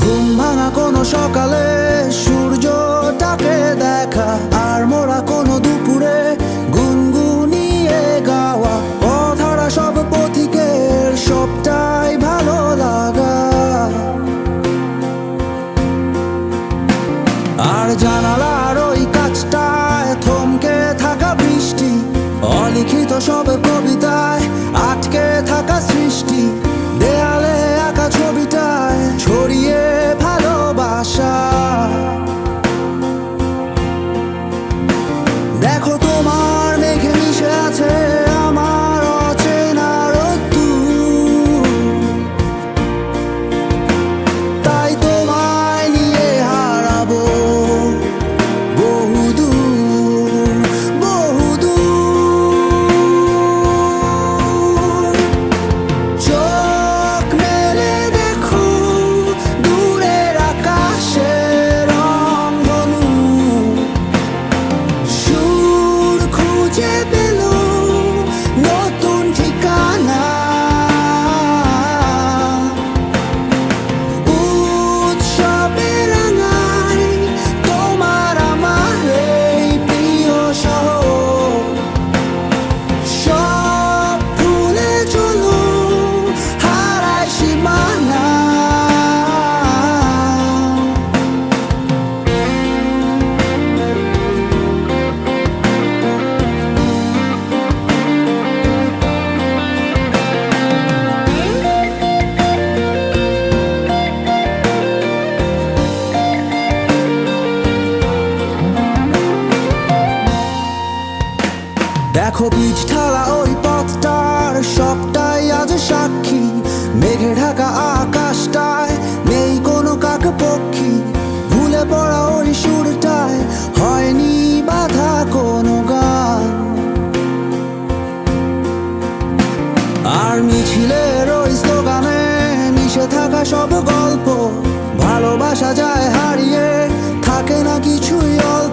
ঘুম ভাঙা কোনো সকালে সূর্যটাকে দেখা, আর মোরা কোনো দুপুরে গুনগুনিয়ে গাওয়া অধরা সব পথিকের সবটাই ভালো লাগা। আর জানালার ওই কাছটায় থমকে থাকা বৃষ্টি, অলিখিত সব কবিতায় আটকে থাকা সৃষ্টি, দেয়ালে আঁকা ছবিটায় ছড়িয়ে ভালোবাসা। দেখো তোমার মেঘে মিশে আছে আমার অচেনা রোদ্দুর, তাই তোমায় নিয়ে হারাবো বহুদূর বহুদূর। চোখ মেলে দেখো দূরের আকাশের রংধনু, সুর খুঁজে পেল নতুন ঠিকানা। উৎসবে রাঙায় তোমার আমার এই প্রিয় শহর, সব ভুলে চলো হারায় সীমানা। দেখো বীজ ঢালা ওই পথটার সবটাই আজ সাক্ষী, মেঘে ঢাকা আকাশটায় নেই কোনো কাক পক্ষী, ভুলে পড়া ওই সুরটায় হয়নি বাধা কোনো গান। আর মিছিলের ওই স্লোগানে মিশে থাকা সব গল্প, ভালোবাসা যায় হারিয়ে থাকে না কিছুই অল্প।